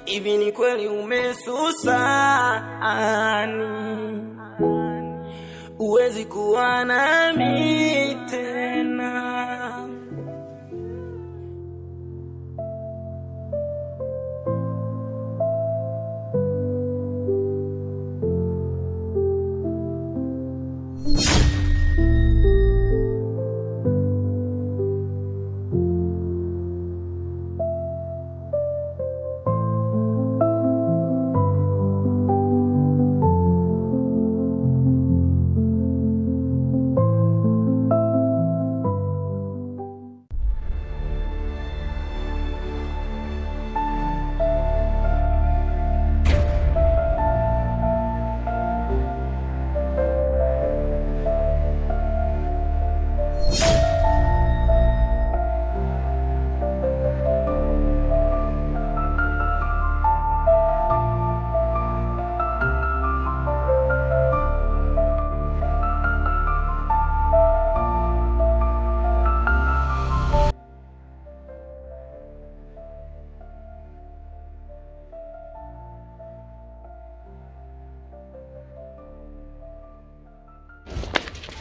Hivi ni kweli umesusa? Uwezi kuwa nami tena.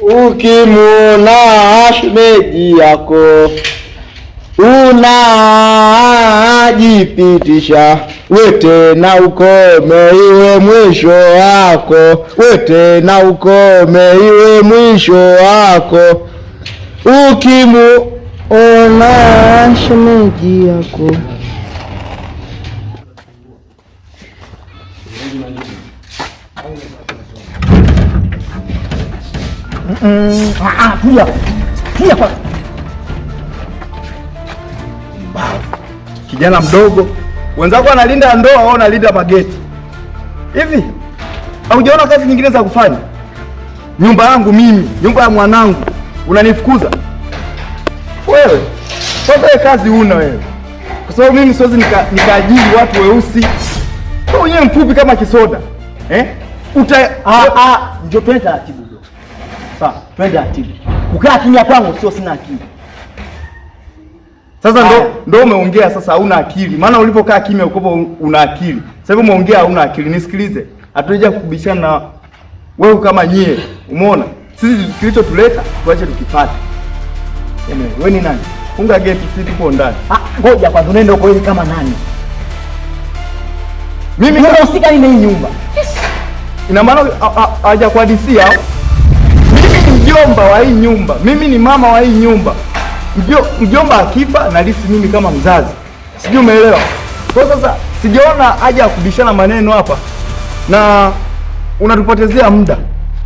Ukimwona shemeji yako unajipitisha, we tena ukome iwe mwisho wako, we tena ukome iwe mwisho wako. Ukimwona shemeji yako Pia kwa kijana mdogo wenzako analinda ndoa au analinda mageti hivi? Haujaona kazi nyingine za kufanya? Nyumba yangu mimi, nyumba ya mwanangu, unanifukuza wewe? Sasa kazi una wewe, kwa sababu mimi siwezi nikaajiri watu weusi. Wewe mwenyewe mfupi kama kisoda Njoo twende taratibu. Sawa, twende taratibu. Ukaa kimya kwangu sio sina akili. Sasa ndo umeongea sasa hauna akili. Maana ulipokaa kimya ukopo una akili. Sasa hivi umeongea hauna akili. Nisikilize. Hatuja kukubishana na wewe kama nyie. Umeona? Sisi kilichotuleta tuache tukifuate. Wewe ni nani? Funga gate sisi tupo ndani. Ngoja kwanza unaenda huko kama nani? Mimi nahusika nini hii nyumba? Ina maana haja kuhadisia. Mimi ni mjomba wa hii nyumba. Mimi ni mama wa hii nyumba. Mjomba akifa nalisi mimi kama mzazi. Sijui umeelewa? Kwa sasa sijaona haja ya kubishana maneno hapa. Na unatupotezea muda.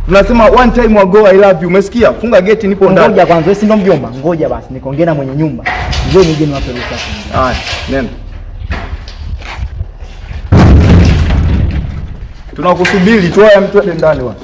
Unasema one time ago I love you. Umesikia? Funga gate nipo ndani. Ngoja kwanza, wewe si ndo mjomba? Ngoja basi nikaongee na mwenye nyumba. Njoo nije niwape ruhusa. Haya, nenda. Tunakusubiri tu, haya mtu ende ndani bwana.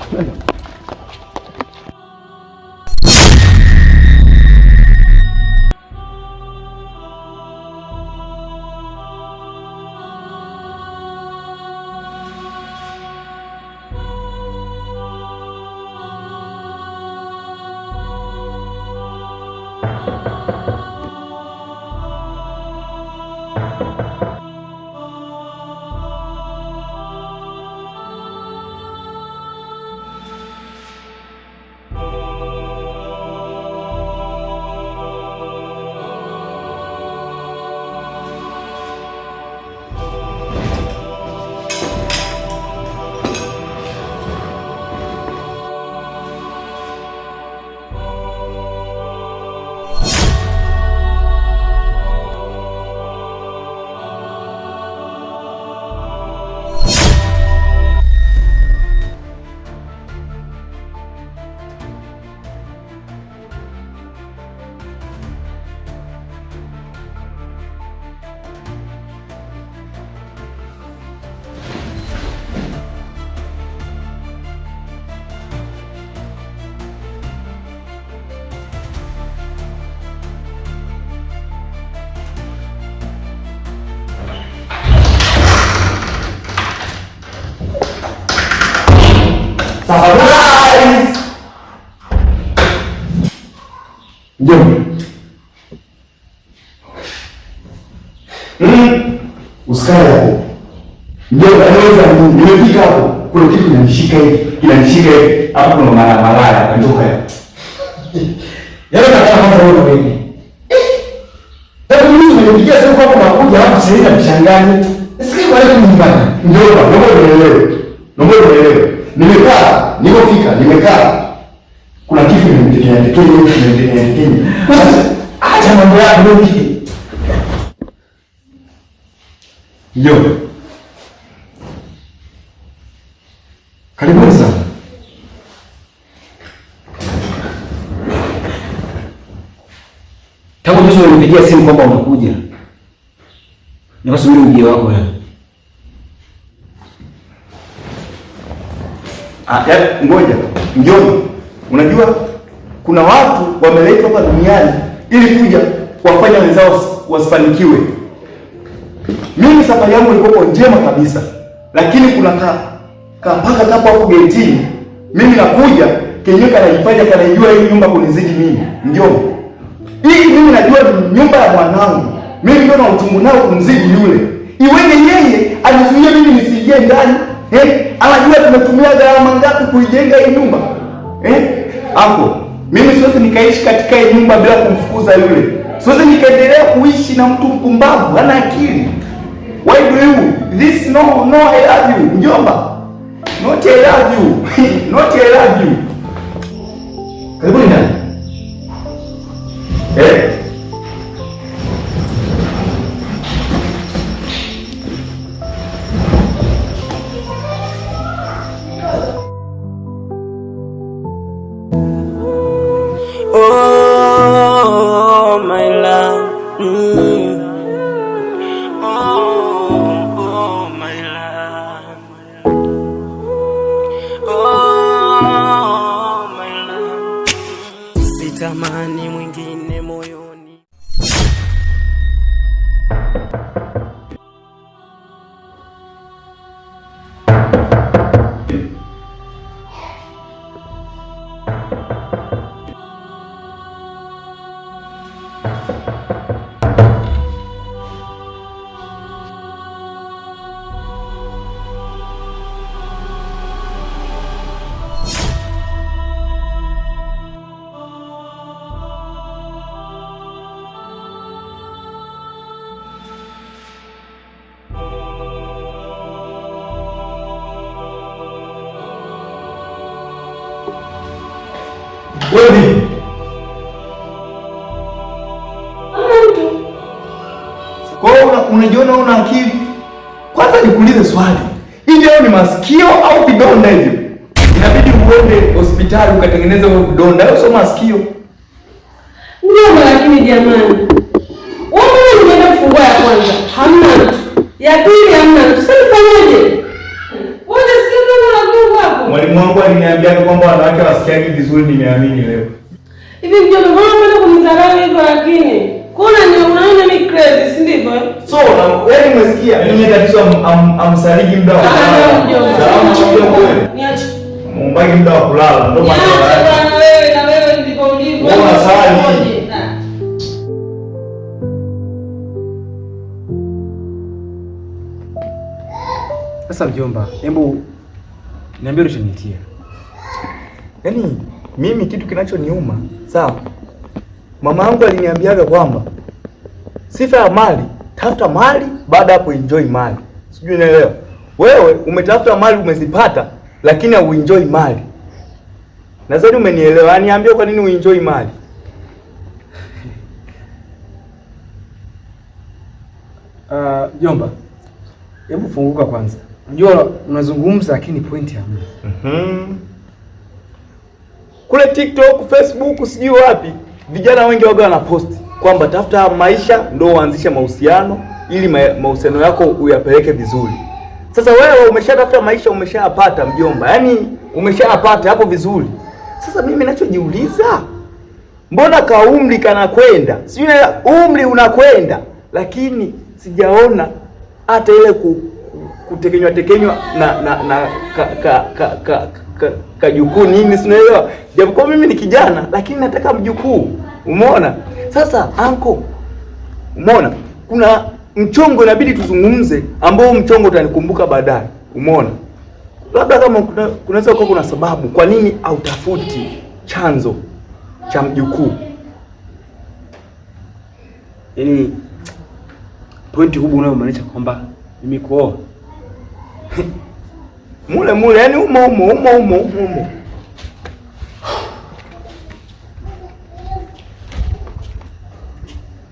Surprise! Njoo. Usikae hapo. Ndio naweza nimefika hapo. Kuna kitu kinanishika hivi. Hapo kuna malaya yanatoka hapo. Yale nataka kwanza wewe wewe. Mimi nimepigia simu kwako nakuja hapo sasa hivi mshangani. Sikia kwa nini nyumbani? Naomba unielewe. Nimekaa. Kuna kitu kimenitekenya. Acha mambo yako mengi. Yo. Karibuni sana. Tangu juzi unipigia simu kwamba unakuja. Nikasubiri ujio wako wewe. Ngoja. Njoo. Unajua kuna watu wameletwa hapa duniani ili kuja kuwafanya wenzao wasifanikiwe. Mimi safari yangu ilikuwa njema kabisa. Lakini kuna paka kapo hapo getini. Mimi nakuja kenyewe kanajua hii nyumba kunizidi mimi. Njoo. Hii mimi najua ni nyumba ya mwanangu. Mimi ndio na uchungu nao kumzidi yule. Iweje yeye anizuie mimi nisiingie ndani? Anajua tumetumia gharama ngapi kuijenga hii nyumba? Hapo. Mimi siwezi nikaishi katika hii nyumba bila kumfukuza yule. Siwezi nikaendelea kuishi na mtu mpumbavu, hana akili. Why do you? This no I love you. Njomba. Not I love you. Not I love you. Karibuni ndani. Oh my love. Oh my love. Oh my love. Sitamani mwingine moyoni. Wewe unajiona una akili? Kwanza nikuulize swali. Hivi leo ni masikio au vidonda hivyo? Inabidi uende hospitali ukatengeneza huo vidonda, au sio masikio? Ndio, lakini jamani. Wewe unaenda kufungua ya kwanza, hamna mtu. Ya pili hamna mtu. Sasa nifanyaje? Wewe unasikia kama unagonga hapo? Mwalimu wangu aliniambia kwamba wanawake wasikiagi vizuri, nimeamini leo. Hivi ndio mbona unataka kunidharau hivyo lakini? Kuna ni unaona mimi crazy, si ndivyo? So, wewe umesikia? Mimi tatizo amsaliji muda wa kulala. Niache. Mumbaki muda wa kulala, ndio maana. Niache bwana wewe, na wewe ndivyo ulivyo. Wewe unasali. Sasa mjomba, hebu niambie ulichonitia. Yaani mimi kitu kinachoniuma, sawa? Mama yangu aliniambiaga kwamba sifa ya mali, tafuta mali baada hapo enjoy mali. Sijui unaelewa. Wewe umetafuta mali umezipata lakini hauenjoy mali. Nadhani umenielewa. Niambie kwa nini uenjoy mali? Jomba, hebu funguka kwanza. Unajua unazungumza lakini point hamna. Kule TikTok, Facebook, sijui wapi, vijana wengi waga wanaposti kwamba tafuta maisha ndio uanzishe mahusiano ili mahusiano yako uyapeleke vizuri. Sasa wewe umeshatafuta maisha, umeshayapata mjomba. Yaani umeshayapata hapo vizuri. Sasa mimi ninachojiuliza, mbona ka umri kanakwenda? Sijui umri unakwenda lakini sijaona hata ile kutekenywa na kajukuu nini, sinaelewa. Japokuwa mimi ni kijana lakini nataka mjukuu. Umeona? Sasa anko, umeona? mchongo inabidi tuzungumze, ambao mchongo utanikumbuka baadaye. Umeona? Labda kama kunaweza kuwa kuna sababu kwa nini hautafuti chanzo cha mjukuu. Yaani pointi kubwa unayomaanisha kwamba mimi kuoa mule yani umo.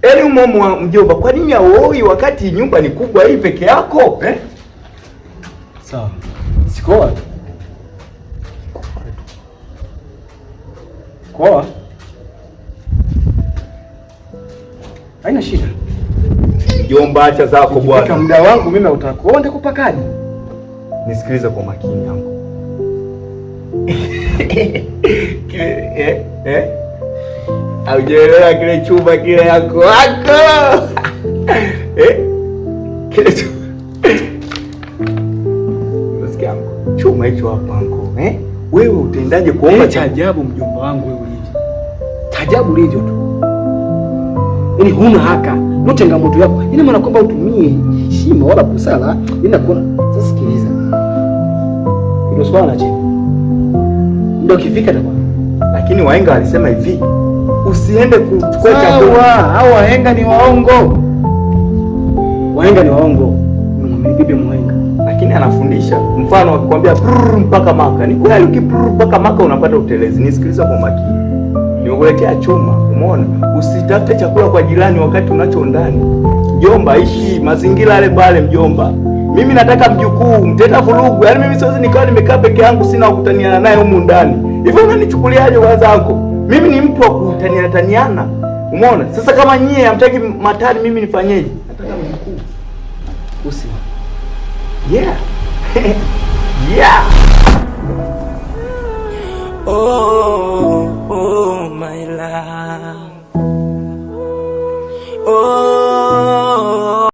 Yaani umo mjomba, kwa nini hauoi wakati nyumba ni kubwa hii peke yako eh? Sawa. Sikoa. Koa. Haina shida. Mjomba, acha zako bwana. Kama muda wangu mimi utakuoa nitakupa kadi. Nisikilize kwa makini yangu. Aujeelewa kile chumba kile yako. Kile chumba. Unasikia yangu? Chuma hicho hapa anko. Wewe utendaje kuomba cha ajabu mjomba wangu wewe ulivyo. Cha ajabu ulivyo tu. Yaani huna haka. Ndio changamoto yako. Ina maana kwamba utumie heshima wala busara. Inakuwa sasa sikiliza. Ndio swala chini. Ndio kifika na bwana. Lakini wahenga walisema hivi, usiende kuchukua chakula. Hao wahenga ni waongo. Wahenga ni waongo. Unamwambia bibi mhenga. Lakini anafundisha. Mfano akikwambia mpaka Maka. Ni kweli mpaka Maka unapata utelezi. Nisikiliza kwa makini. Nimekuletea chuma, umeona? Usitafute chakula kwa jirani wakati unacho ndani. Mjomba, ishi mazingira yale pale mjomba. Mimi nataka mjukuu, mtenda vurugu. Yaani mimi siwezi nikawa nimekaa peke yangu sina kukutaniana naye humu ndani. Hivyo unanichukuliaje wazangu? Mimi ni mtu wa kutaniana. Umeona? Sasa kama nyie hamtaki matani mimi nifanyeje? Nataka mjukuu. Usi. Yeah. Yeah. Oh, my love. Oh.